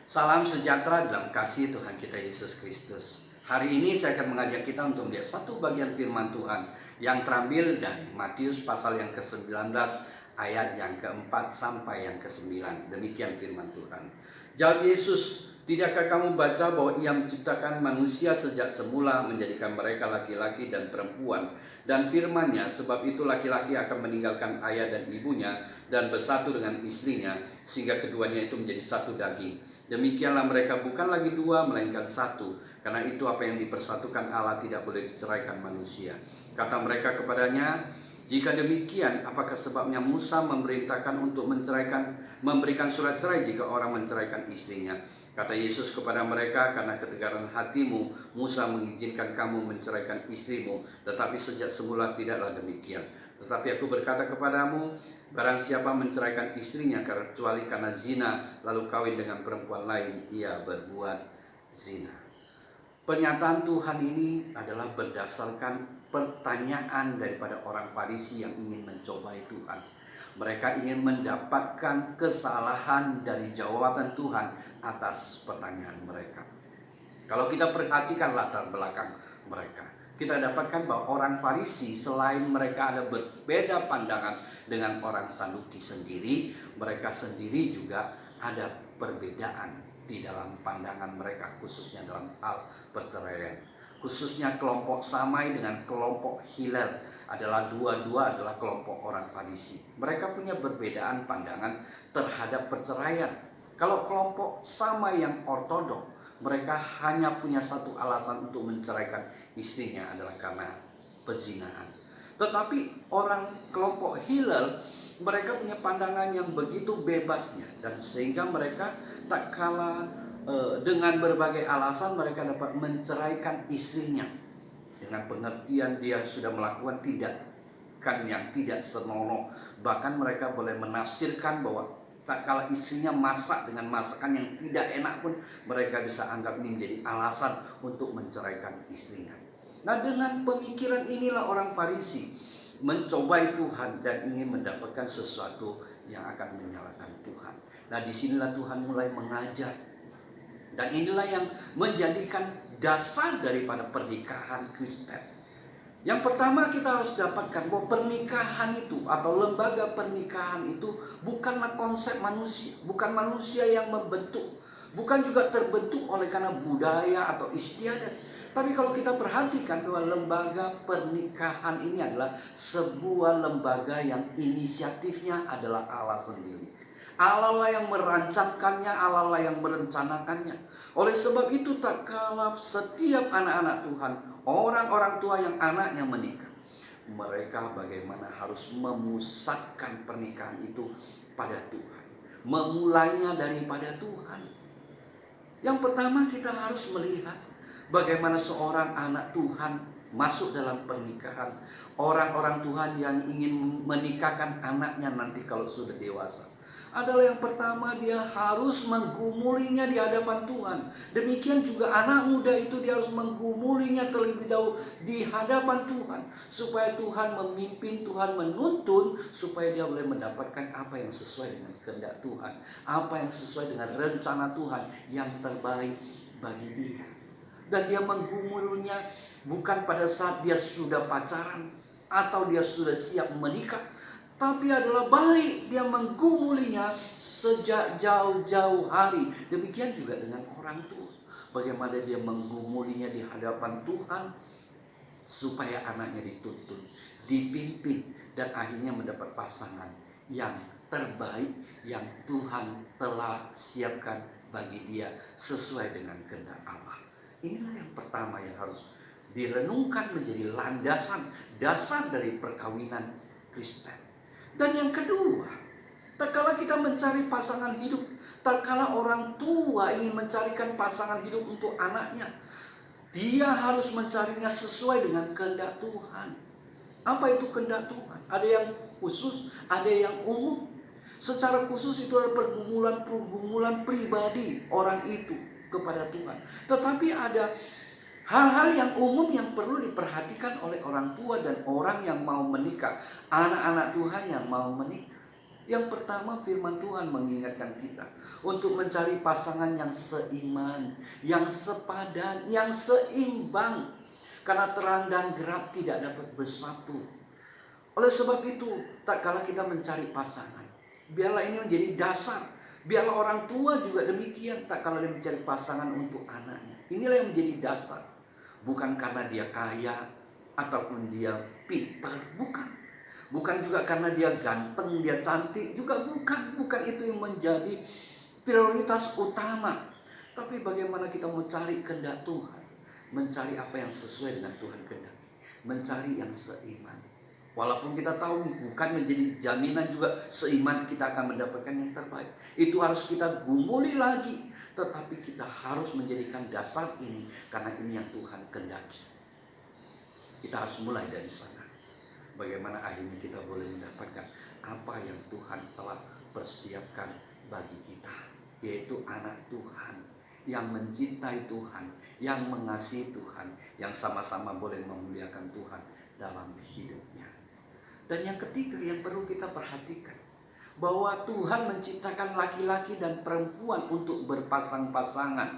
Salam sejahtera dalam kasih Tuhan kita Yesus Kristus. Hari ini saya akan mengajak kita untuk melihat satu bagian firman Tuhan yang terambil dari Matius pasal yang ke-19 ayat yang ke-4 sampai yang ke-9. Demikian firman Tuhan. Jawab Yesus, tidakkah kamu baca bahwa Ia menciptakan manusia sejak semula, menjadikan mereka laki-laki dan perempuan, dan firman-Nya, sebab itu laki-laki akan meninggalkan ayah dan ibunya dan bersatu dengan istrinya, sehingga keduanya itu menjadi satu daging. Demikianlah mereka bukan lagi dua, melainkan satu. Karena itu apa yang dipersatukan Allah tidak boleh diceraikan manusia. Kata mereka kepadanya, jika demikian, apakah sebabnya Musa memerintahkan untuk memberikan surat cerai jika orang menceraikan istrinya? Kata Yesus kepada mereka, karena ketegaran hatimu, Musa mengizinkan kamu menceraikan istrimu, tetapi sejak semula tidaklah demikian. Tetapi aku berkata kepadamu, barang siapa menceraikan istrinya kecuali karena zina, lalu kawin dengan perempuan lain, ia berbuat zina. Pernyataan Tuhan ini adalah berdasarkan pertanyaan daripada orang Farisi yang ingin mencobai Tuhan. Mereka ingin mendapatkan kesalahan dari jawaban Tuhan atas pertanyaan mereka. Kalau kita perhatikan latar belakang mereka, kita dapatkan bahwa orang Farisi selain mereka ada berbeda pandangan dengan orang Saduki sendiri, mereka sendiri juga ada perbedaan di dalam pandangan mereka, khususnya dalam hal perceraian. Khususnya kelompok Samai dengan kelompok Hillel adalah dua-dua adalah kelompok orang Farisi. Mereka punya perbedaan pandangan terhadap perceraian. Kalau kelompok Samai yang ortodok, mereka hanya punya satu alasan untuk menceraikan istrinya adalah karena perzinahan. Tetapi orang kelompok Hillel, mereka punya pandangan yang begitu bebasnya, dan sehingga mereka tak kalah dengan berbagai alasan mereka dapat menceraikan istrinya dengan pengertian dia sudah melakukan tindakan yang tidak senonoh. Bahkan mereka boleh menafsirkan bahwa tak kala istrinya masak dengan masakan yang tidak enak pun mereka bisa anggap ini menjadi alasan untuk menceraikan istrinya. Nah, dengan pemikiran inilah orang Farisi mencobai Tuhan dan ingin mendapatkan sesuatu yang akan menyalahkan Tuhan. Nah, disinilah Tuhan mulai mengajar. Dan inilah yang menjadikan dasar daripada pernikahan Kristen. Yang pertama kita harus dapatkan bahwa pernikahan itu atau lembaga pernikahan itu bukanlah konsep manusia. Bukan manusia yang membentuk. Bukan juga terbentuk oleh karena budaya atau istiadat. Tapi kalau kita perhatikan bahwa lembaga pernikahan ini adalah sebuah lembaga yang inisiatifnya adalah Allah sendiri. Allah lah yang merancangkannya, Allah lah yang merencanakannya. Oleh sebab itu tak kalah setiap anak-anak Tuhan, orang-orang tua yang anaknya menikah, mereka bagaimana harus memusatkan pernikahan itu pada Tuhan. Memulainya daripada Tuhan. Yang pertama kita harus melihat bagaimana seorang anak Tuhan masuk dalam pernikahan. Orang-orang Tuhan yang ingin menikahkan anaknya nanti kalau sudah dewasa adalah yang pertama dia harus menggumulinya di hadapan Tuhan. Demikian juga anak muda itu dia harus menggumulinya terlebih dahulu di hadapan Tuhan. Supaya Tuhan memimpin, Tuhan menuntun, supaya dia boleh mendapatkan apa yang sesuai dengan kehendak Tuhan. Apa yang sesuai dengan rencana Tuhan yang terbaik bagi dia. Dan dia menggumulinya bukan pada saat dia sudah pacaran atau dia sudah siap menikah, tapi adalah baik dia menggumulinya sejak jauh-jauh hari. Demikian juga dengan orang tua. Bagaimana dia menggumulinya di hadapan Tuhan supaya anaknya dituntun, dipimpin, dan akhirnya mendapat pasangan yang terbaik yang Tuhan telah siapkan bagi dia sesuai dengan kehendak Allah. Inilah yang pertama yang harus direnungkan menjadi landasan dasar dari perkawinan Kristen. Dan yang kedua, tak kala kita mencari pasangan hidup, tak kala orang tua ingin mencarikan pasangan hidup untuk anaknya, dia harus mencarinya sesuai dengan kehendak Tuhan. Apa itu kehendak Tuhan? Ada yang khusus, ada yang umum. Secara khusus itu adalah pergumulan pribadi orang itu kepada Tuhan. Tetapi ada hal-hal yang umum yang perlu diperhatikan oleh orang tua dan orang yang mau menikah, anak-anak Tuhan yang mau menikah. Yang pertama, firman Tuhan mengingatkan kita untuk mencari pasangan yang seiman, yang sepadan, yang seimbang. Karena terang dan gelap tidak dapat bersatu. Oleh sebab itu, tak kala kita mencari pasangan, biarlah ini menjadi dasar. Biarlah orang tua juga demikian, tak kala dia mencari pasangan untuk anaknya. Inilah yang menjadi dasar. Bukan karena dia kaya ataupun dia pintar, bukan. Bukan juga karena dia ganteng, dia cantik, juga bukan. Bukan itu yang menjadi prioritas utama. Tapi bagaimana kita mencari kehendak Tuhan, mencari apa yang sesuai dengan Tuhan kehendaki, mencari yang seiman. Walaupun kita tahu bukan menjadi jaminan juga seiman kita akan mendapatkan yang terbaik. Itu harus kita gumuli lagi. Tetapi kita harus menjadikan dasar ini, karena ini yang Tuhan kehendaki. Kita harus mulai dari sana. Bagaimana akhirnya kita boleh mendapatkan apa yang Tuhan telah persiapkan bagi kita, yaitu anak Tuhan yang mencintai Tuhan, yang mengasihi Tuhan, yang sama-sama boleh memuliakan Tuhan dalam hidupnya. Dan yang ketiga yang perlu kita perhatikan, bahwa Tuhan menciptakan laki-laki dan perempuan untuk berpasang-pasangan.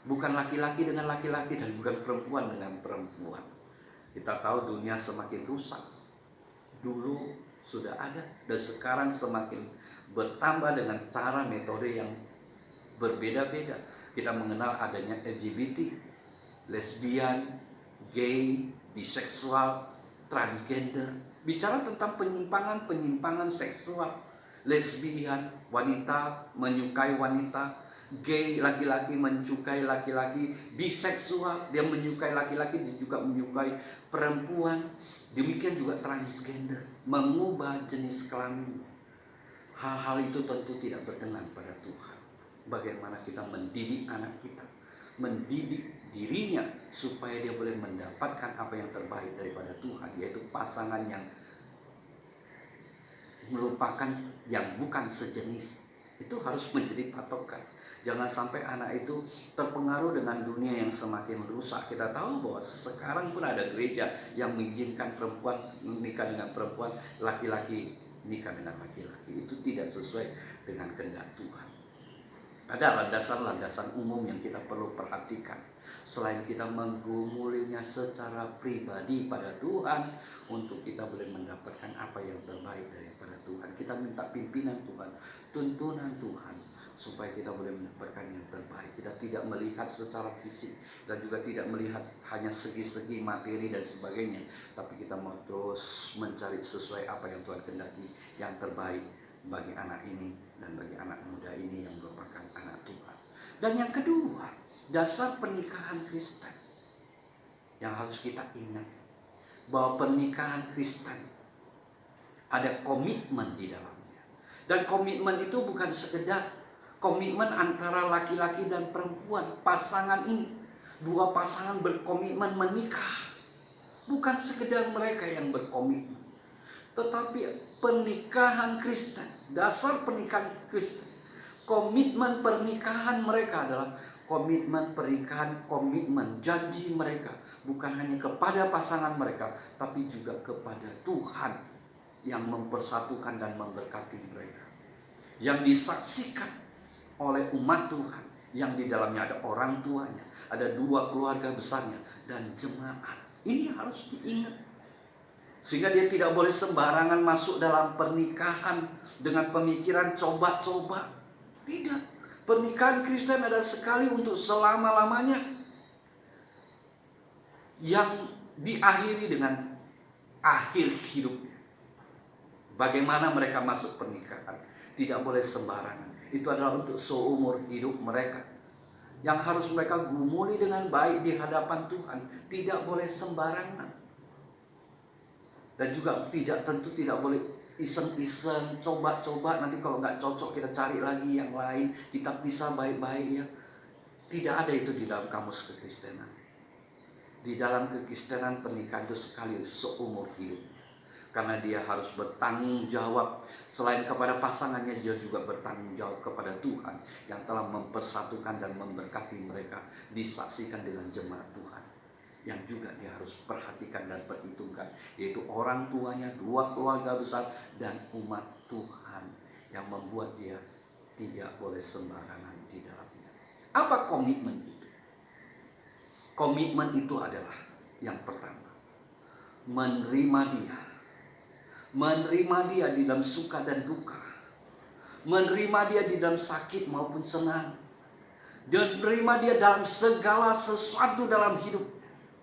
Bukan laki-laki dengan laki-laki dan bukan perempuan dengan perempuan. Kita tahu dunia semakin rusak. Dulu sudah ada dan sekarang semakin bertambah dengan cara metode yang berbeda-beda. Kita mengenal adanya LGBT, lesbian, gay, biseksual, transgender. Bicara tentang penyimpangan seksual. Lesbian, wanita menyukai wanita, gay, laki-laki menyukai laki-laki, biseksual, dia menyukai laki-laki, dia juga menyukai perempuan. Demikian juga transgender, mengubah jenis kelamin. Hal-hal itu tentu tidak berkenan pada Tuhan. Bagaimana kita mendidik anak kita, mendidik dirinya supaya dia boleh mendapatkan apa yang terbaik daripada Tuhan, yaitu pasangan yang merupakan yang bukan sejenis. Itu harus menjadi patokan. Jangan sampai anak itu terpengaruh dengan dunia yang semakin rusak. Kita tahu bahwa sekarang pun ada gereja yang mengizinkan perempuan menikah dengan perempuan, laki-laki nikah dengan laki-laki. Itu tidak sesuai dengan kehendak Tuhan. Ada landasan-landasan umum yang kita perlu perhatikan. Selain kita menggumulinya secara pribadi pada Tuhan, untuk kita boleh mendapatkan apa yang terbaik daripada Tuhan, kita minta pimpinan Tuhan, tuntunan Tuhan, supaya kita boleh mendapatkan yang terbaik. Kita tidak melihat secara fisik dan juga tidak melihat hanya segi-segi materi dan sebagainya, tapi kita mau terus mencari sesuai apa yang Tuhan kehendaki, yang terbaik bagi anak ini dan bagi anak muda ini yang merupakan anak Tuhan. Dan yang kedua, dasar pernikahan Kristen yang harus kita ingat, bahwa pernikahan Kristen ada komitmen di dalamnya. Dan komitmen itu bukan sekedar komitmen antara laki-laki dan perempuan, pasangan ini, dua pasangan berkomitmen menikah. Bukan sekedar mereka yang berkomitmen, tetapi pernikahan Kristen, dasar pernikahan Kristen, komitmen pernikahan mereka adalah komitmen pernikahan, komitmen janji mereka bukan hanya kepada pasangan mereka, tapi juga kepada Tuhan yang mempersatukan dan memberkati mereka, yang disaksikan oleh umat Tuhan, yang di dalamnya ada orang tuanya, ada dua keluarga besarnya, dan jemaat. Ini harus diingat, sehingga dia tidak boleh sembarangan masuk dalam pernikahan dengan pemikiran coba-coba. Tidak. Pernikahan Kristen adalah sekali untuk selama-lamanya, yang diakhiri dengan akhir hidupnya. Bagaimana mereka masuk pernikahan? Tidak boleh sembarangan. Itu adalah untuk seumur hidup mereka, yang harus mereka gumuli dengan baik di hadapan Tuhan. Tidak boleh sembarangan. Dan juga tentu tidak boleh iseng-iseng, coba-coba, nanti kalau nggak cocok kita cari lagi yang lain, kita pisah baik-baik ya. Tidak ada itu di dalam kamus kekristenan. Di dalam kekristenan pernikahan itu sekali seumur hidupnya. Karena dia harus bertanggung jawab, selain kepada pasangannya, dia juga bertanggung jawab kepada Tuhan yang telah mempersatukan dan memberkati mereka, disaksikan dengan jemaat Tuhan, yang juga dia harus perhatikan dan perhitungkan, yaitu orang tuanya, dua keluarga besar, dan umat Tuhan yang membuat dia tidak boleh sembarangan di dalamnya. Apa komitmen itu? Komitmen itu adalah yang pertama, menerima dia. Menerima dia di dalam suka dan duka. Menerima dia di dalam sakit maupun senang. Dan menerima dia dalam segala sesuatu dalam hidup.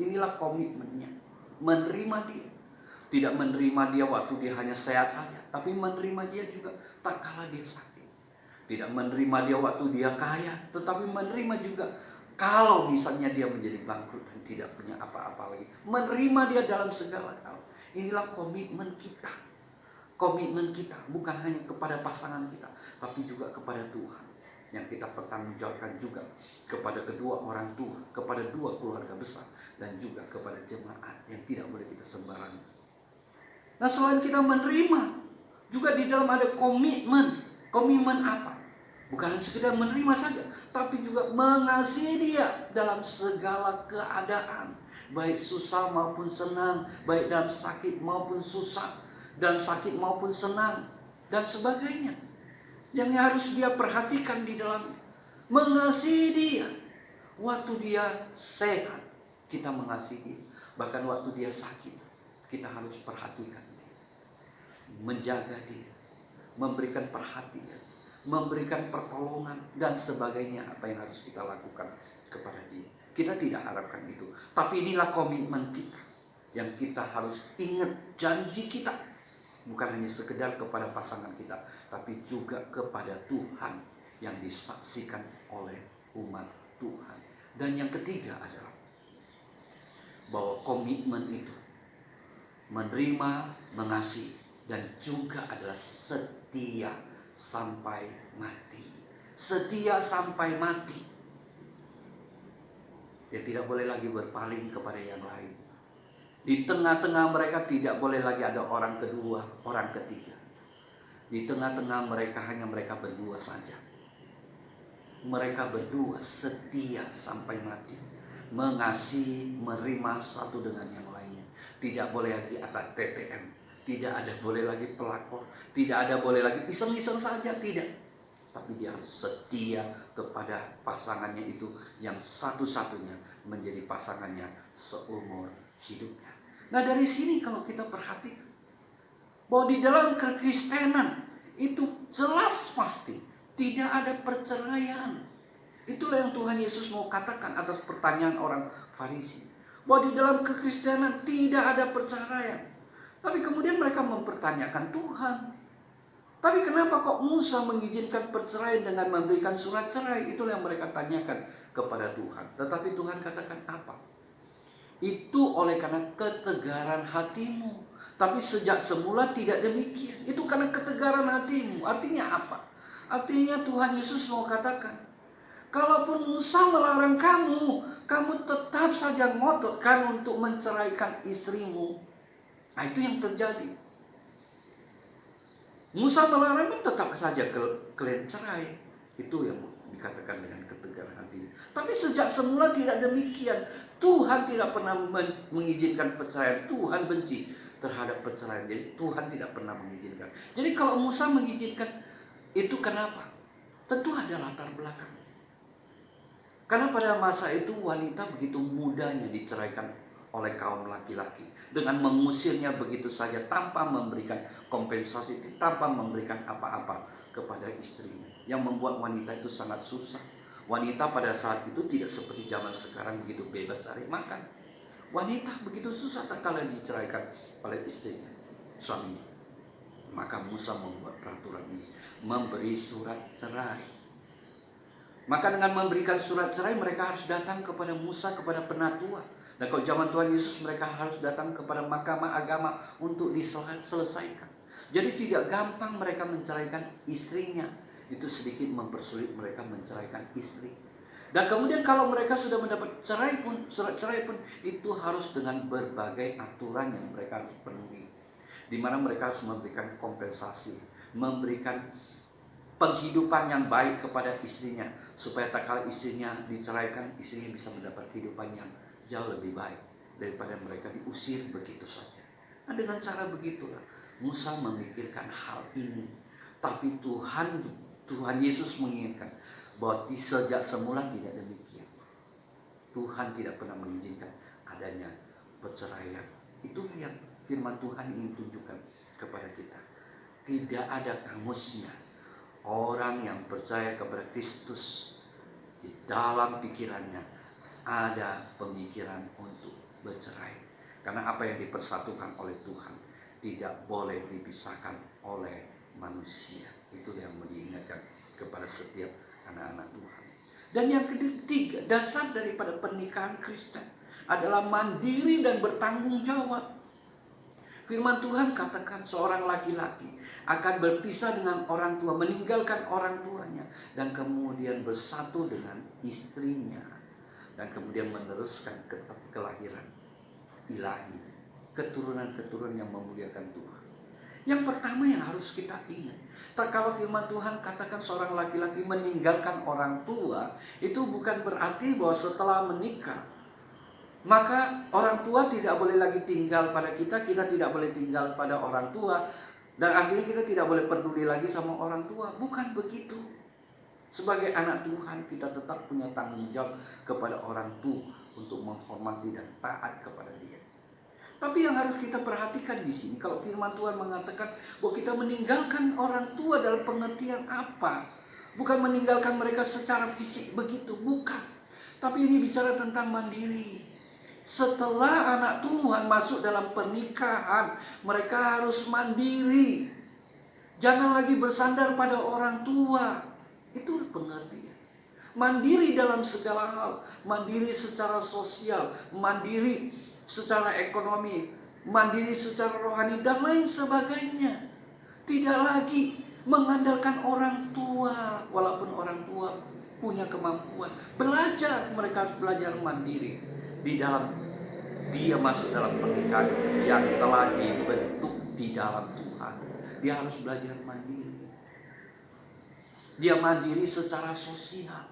Inilah komitmennya. Menerima dia. Tidak menerima dia waktu dia hanya sehat saja, tapi menerima dia juga tak kala dia sakit. Tidak menerima dia waktu dia kaya, tetapi menerima juga kalau misalnya dia menjadi bangkrut dan tidak punya apa-apa lagi. Menerima dia dalam segala hal. Inilah komitmen kita. Komitmen kita bukan hanya kepada pasangan kita, tapi juga kepada Tuhan. Yang kita pertanggungjawabkan juga kepada kedua orang tua, kepada dua keluarga besar, dan juga kepada jemaat yang tidak boleh kita sembarangan. Nah, selain kita menerima, juga di dalam ada komitmen. Komitmen apa? Bukan sekedar menerima saja, tapi juga mengasihi dia dalam segala keadaan. Baik susah maupun senang, baik dalam sakit maupun susah, dan sakit maupun senang, dan sebagainya. Yang harus dia perhatikan di dalam mengasihi dia. Waktu dia sehat, kita mengasihi. Bahkan waktu dia sakit, kita harus perhatikan dia, menjaga dia, memberikan perhatian, memberikan pertolongan dan sebagainya. Apa yang harus kita lakukan kepada dia, kita tidak harapkan itu. Tapi inilah komitmen kita, yang kita harus ingat janji kita. Bukan hanya sekedar kepada pasangan kita, tapi juga kepada Tuhan yang disaksikan oleh umat Tuhan. Dan yang ketiga adalah bahwa komitmen itu menerima, mengasihi, dan juga adalah setia sampai mati. Setia sampai mati. Dia tidak boleh lagi berpaling kepada yang lain. Di tengah-tengah mereka tidak boleh lagi ada orang kedua, orang ketiga. Di tengah-tengah mereka hanya mereka berdua saja. Mereka berdua setia sampai mati. Mengasihi, menerima satu dengan yang lainnya. Tidak boleh lagi ada TTM. Tidak ada boleh lagi pelakor. Tidak ada boleh lagi iseng-iseng saja, tidak. Tapi dia harus setia kepada pasangannya itu, yang satu-satunya menjadi pasangannya seumur hidupnya. Nah, dari sini kalau kita perhatikan bahwa di dalam kekristenan itu jelas pasti tidak ada perceraian. Itulah yang Tuhan Yesus mau katakan atas pertanyaan orang Farisi, bahwa di dalam kekristenan tidak ada perceraian. Tapi kemudian mereka mempertanyakan Tuhan, tapi kenapa kok Musa mengizinkan perceraian dengan memberikan surat cerai? Itulah yang mereka tanyakan kepada Tuhan. Tetapi Tuhan katakan apa? Itu oleh karena ketegaran hatimu. Tapi sejak semula tidak demikian. Itu karena ketegaran hatimu. Artinya apa? Artinya Tuhan Yesus mau katakan, kalaupun Musa melarang kamu, kamu tetap saja ngototkan untuk menceraikan istrimu. Nah, itu yang terjadi. Musa melarang, tetap saja kalian cerai. Itu yang dikatakan dengan ketegaran hati. Tapi sejak semula tidak demikian. Tuhan tidak pernah mengizinkan perceraian. Tuhan benci terhadap perceraian. Jadi Tuhan tidak pernah mengizinkan. Jadi kalau Musa mengizinkan, itu kenapa? Tentu ada latar belakang. Karena pada masa itu wanita begitu mudahnya diceraikan oleh kaum laki-laki, dengan mengusirnya begitu saja tanpa memberikan kompensasi, tanpa memberikan apa-apa kepada istrinya, yang membuat wanita itu sangat susah. Wanita pada saat itu tidak seperti zaman sekarang begitu bebas cari makan. Wanita begitu susah tak kala diceraikan oleh istrinya, suaminya. Maka Musa membuat peraturan ini, memberi surat cerai. Maka dengan memberikan surat cerai, mereka harus datang kepada Musa, kepada penatua. Dan kalau zaman Tuhan Yesus, mereka harus datang kepada mahkamah agama untuk diselesaikan. Jadi tidak gampang mereka menceraikan istrinya. Itu sedikit mempersulit mereka menceraikan istri. Dan kemudian kalau mereka sudah mendapat cerai pun, surat cerai pun, itu harus dengan berbagai aturan yang mereka harus penuhi. Di mana mereka harus memberikan kompensasi, memberikan penghidupan yang baik kepada istrinya, supaya tak kala istrinya diceraikan, istrinya bisa mendapat kehidupan yang jauh lebih baik daripada mereka diusir begitu saja. Nah, dengan cara begitulah Musa memikirkan hal ini, tapi Tuhan Yesus menginginkan bahwa sejak semula tidak demikian. Tuhan tidak pernah mengizinkan adanya perceraian. Itu yang firman Tuhan ingin tunjukkan kepada kita. Tidak ada kamusnya orang yang percaya kepada Kristus di dalam pikirannya ada pemikiran untuk bercerai. Karena apa yang dipersatukan oleh Tuhan tidak boleh dipisahkan oleh manusia. Itu yang diingatkan kepada setiap anak-anak Tuhan. Dan yang ketiga, dasar daripada pernikahan Kristen adalah mandiri dan bertanggung jawab. Firman Tuhan katakan seorang laki-laki akan berpisah dengan orang tua, meninggalkan orang tuanya, dan kemudian bersatu dengan istrinya, dan kemudian meneruskan kelahiran ilahi, keturunan-keturunan yang memuliakan Tuhan. Yang pertama yang harus kita ingat, kalau firman Tuhan katakan seorang laki-laki meninggalkan orang tua, itu bukan berarti bahwa setelah menikah maka orang tua tidak boleh lagi tinggal pada kita tidak boleh tinggal pada orang tua, dan akhirnya kita tidak boleh peduli lagi sama orang tua. Bukan begitu. Sebagai anak Tuhan kita tetap punya tanggung jawab kepada orang tua untuk menghormati dan taat kepada dia. Tapi yang harus kita perhatikan di sini, kalau firman Tuhan mengatakan bahwa kita meninggalkan orang tua dalam pengertian apa? Bukan meninggalkan mereka secara fisik begitu, bukan. Tapi ini bicara tentang mandiri. Setelah anak Tuhan masuk dalam pernikahan, mereka harus mandiri. Jangan lagi bersandar pada orang tua. Itu pengertian. Mandiri dalam segala hal, mandiri secara sosial, mandiri secara ekonomi, mandiri secara rohani, dan lain sebagainya. Tidak lagi mengandalkan orang tua, walaupun orang tua punya kemampuan. Belajar, mereka harus belajar mandiri di dalam dia masuk dalam pernikahan yang telah dibentuk di dalam Tuhan. Dia harus belajar mandiri. Dia mandiri secara sosial.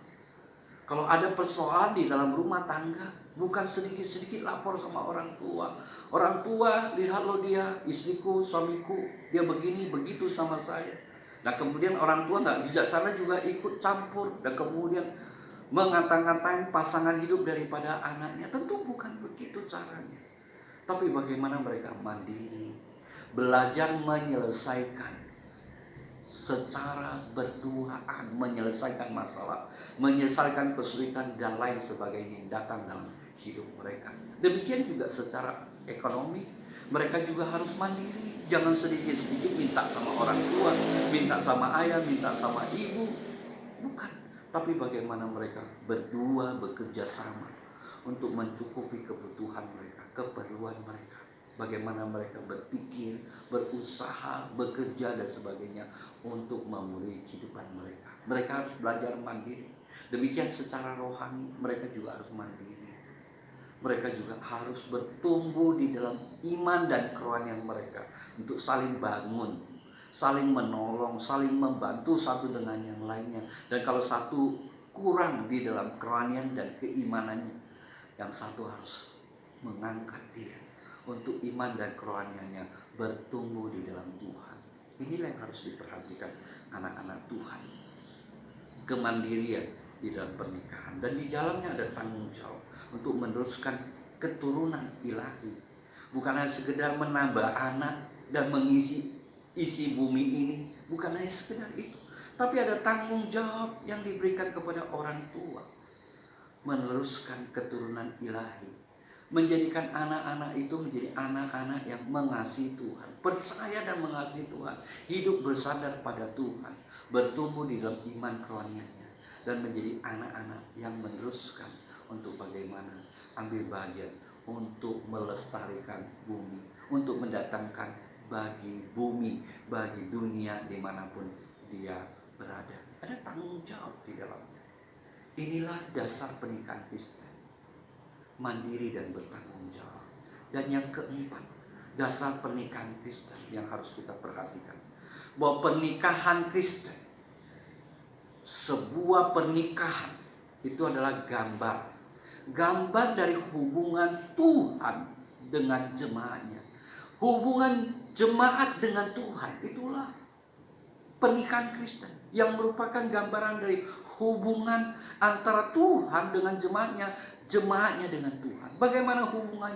Kalau ada persoalan di dalam rumah tangga, bukan sedikit-sedikit lapor sama orang tua. Orang tua, lihat loh dia, istriku, suamiku, dia begini, begitu sama saya. Nah kemudian orang tua gak bijaksana juga ikut campur. Dan kemudian mengata-ngatain pasangan hidup daripada anaknya. Tentu bukan begitu caranya. Tapi bagaimana mereka mandiri, belajar menyelesaikan secara berduaan, menyelesaikan masalah, menyelesaikan kesulitan dan lain sebagainya yang datang dalam hidup mereka. Demikian juga secara ekonomi, mereka juga harus mandiri. Jangan sedikit-sedikit minta sama orang tua, minta sama ayah, minta sama ibu. Bukan. Tapi bagaimana mereka berdua bekerja sama untuk mencukupi kebutuhan mereka, keperluan mereka. Bagaimana mereka berpikir, berusaha, bekerja dan sebagainya untuk memulihkan kehidupan mereka. Mereka harus belajar mandiri. Demikian secara rohani mereka juga harus mandiri. Mereka juga harus bertumbuh di dalam iman dan kerohanian mereka untuk saling bangun, saling menolong, saling membantu satu dengan yang lainnya. Dan kalau satu kurang di dalam kerohanian dan keimanannya, yang satu harus mengangkat dia untuk iman dan kerohaniannya bertumbuh di dalam Tuhan. Inilah yang harus diperhatikan anak-anak Tuhan. Kemandirian di dalam pernikahan, dan di dalamnya ada tanggung jawab untuk meneruskan keturunan ilahi. Bukan hanya sekedar menambah anak dan mengisi bumi ini, bukan hanya sekedar itu, tapi ada tanggung jawab yang diberikan kepada orang tua, meneruskan keturunan ilahi, menjadikan anak-anak itu menjadi anak-anak yang mengasihi Tuhan, percaya dan mengasihi Tuhan, hidup bersandar pada Tuhan, bertumbuh di dalam iman kerohaniannya, dan menjadi anak-anak yang meneruskan untuk bagaimana ambil bagian untuk melestarikan bumi, untuk mendatangkan bagi bumi, bagi dunia dimanapun dia berada. Ada tanggung jawab di dalamnya. Inilah dasar pernikahan Kristen, mandiri dan bertanggung jawab. Dan yang keempat, dasar pernikahan Kristen yang harus kita perhatikan, bahwa pernikahan Kristen, sebuah pernikahan itu adalah gambar dari hubungan Tuhan dengan jemaatnya, hubungan Jemaat dengan Tuhan, itulah pernikahan Kristen yang merupakan gambaran dari hubungan antara Tuhan dengan jemaatnya, jemaatnya dengan Tuhan. Bagaimana hubungan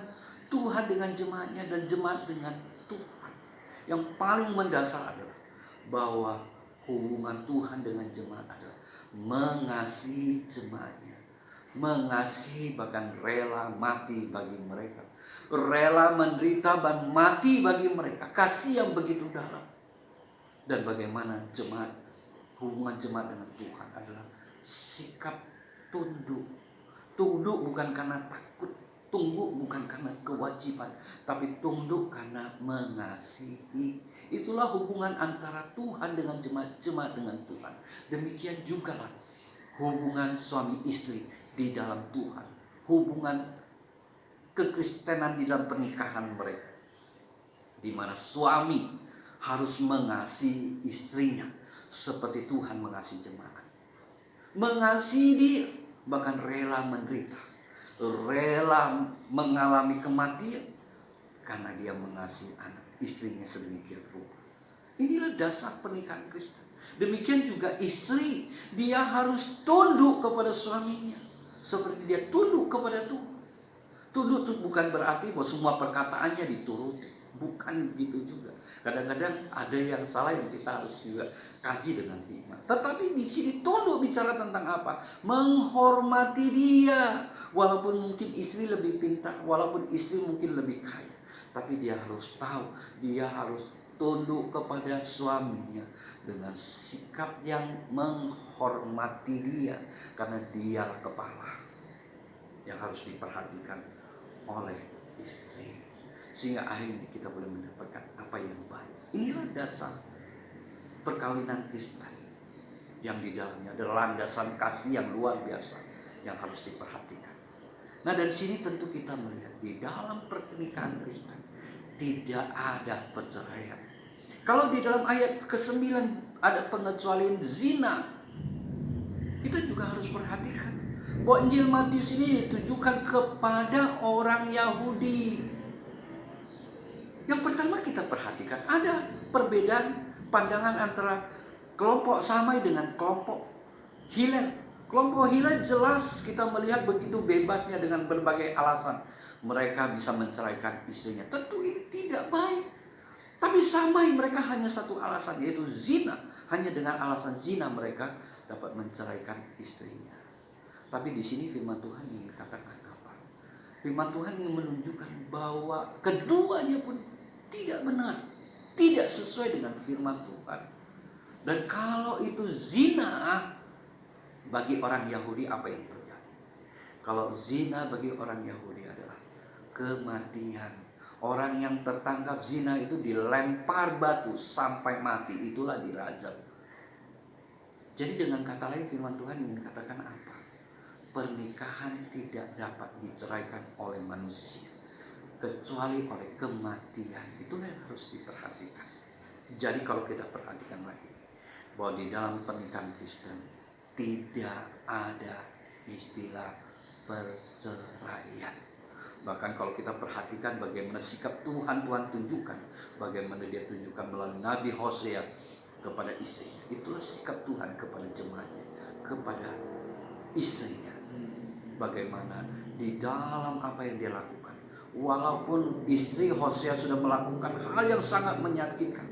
Tuhan dengan jemaatnya dan jemaat dengan Tuhan? Yang paling mendasar adalah bahwa hubungan Tuhan dengan jemaat adalah mengasihi jemaatnya, mengasihi bahkan rela mati bagi mereka, rela menderita dan mati bagi mereka. Kasih yang begitu dalam. Dan bagaimana jemaat, hubungan jemaat dengan Tuhan adalah sikap tunduk. Tunduk bukan karena takut, tunduk bukan karena kewajiban, tapi tunduk karena mengasihi. Itulah hubungan antara Tuhan dengan jemaat, jemaat dengan Tuhan. Demikian juga lah hubungan suami istri di dalam Tuhan, hubungan kekristenan di dalam pernikahan mereka, di mana suami harus mengasihi istrinya seperti Tuhan mengasihi jemaat. Mengasihi dia, bahkan rela menderita, rela mengalami kematian karena dia mengasihi anak istrinya sedemikian rupa. Inilah dasar pernikahan Kristen. Demikian juga istri, dia harus tunduk kepada suaminya seperti dia tunduk kepada Tuhan. Tunduk itu bukan berarti bahwa semua perkataannya dituruti. Bukan begitu juga. Kadang-kadang ada yang salah yang kita harus juga kaji dengan hikmat. Tetapi di sini tunduk bicara tentang apa? Menghormati dia. Walaupun mungkin istri lebih pintar, walaupun istri mungkin lebih kaya, tapi dia harus tahu, dia harus tunduk kepada suaminya dengan sikap yang menghormati dia, karena dialah kepala yang harus diperhatikan oleh istri, sehingga akhirnya kita boleh mendapatkan apa yang baik. Inilah dasar perkawinan Kristen yang di dalamnya ada landasan kasih yang luar biasa yang harus diperhatikan. Nah, dari sini tentu kita melihat di dalam pernikahan Kristen tidak ada perceraian. Kalau di dalam ayat ke-9 ada pengecualian zina, kita juga harus perhatikan bahwa Injil Matius ini ditujukan kepada orang Yahudi. Yang pertama kita perhatikan ada perbedaan pandangan antara kelompok Samai dengan kelompok Hillel. Kelompok Hillel jelas kita melihat begitu bebasnya dengan berbagai alasan mereka bisa menceraikan istrinya. Tentu ini tidak baik. Tapi Samai mereka hanya satu alasan, yaitu zina. Hanya dengan alasan zina mereka dapat menceraikan istrinya. Tapi di sini firman Tuhan ingin katakan apa? Firman Tuhan ingin menunjukkan bahwa keduanya pun tidak benar, tidak sesuai dengan firman Tuhan. Dan kalau itu zina bagi orang Yahudi, apa yang terjadi? Kalau zina bagi orang Yahudi adalah kematian. Orang yang tertangkap zina itu dilempar batu sampai mati, itulah dirajam. Jadi dengan kata lain firman Tuhan ingin katakan apa? Pernikahan tidak dapat diceraikan oleh manusia kecuali oleh kematian. Itulah yang harus diperhatikan. Jadi kalau kita perhatikan lagi bahwa di dalam pernikahan Kristen tidak ada istilah perceraian. Bahkan kalau kita perhatikan bagaimana sikap Tuhan tunjukkan, bagaimana dia tunjukkan melalui Nabi Hosea kepada istrinya. Itulah sikap Tuhan kepada jemaatnya, kepada istrinya. Bagaimana di dalam apa yang dia lakukan, walaupun istri Hosea sudah melakukan hal yang sangat menyakitkan,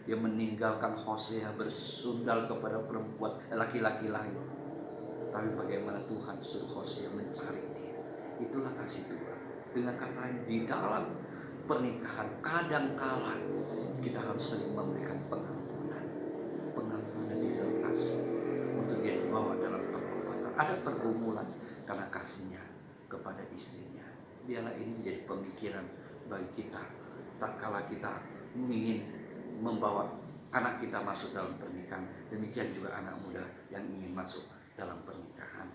dia meninggalkan Hosea bersundal kepada perempuan laki-laki lain. Tapi bagaimana Tuhan suruh Hosea mencari dia. Itulah kasih Tuhan. Dengan kata lain, di dalam pernikahan kadangkala kita harus sering memberikan pengampunan di dalam kasih, untuk dia dibawa dalam pertobatan. Ada pergumulan karena kasihnya kepada istrinya. Biarlah ini menjadi pemikiran bagi kita tak kala kita ingin membawa anak kita masuk dalam pernikahan. Demikian juga anak muda yang ingin masuk dalam pernikahan.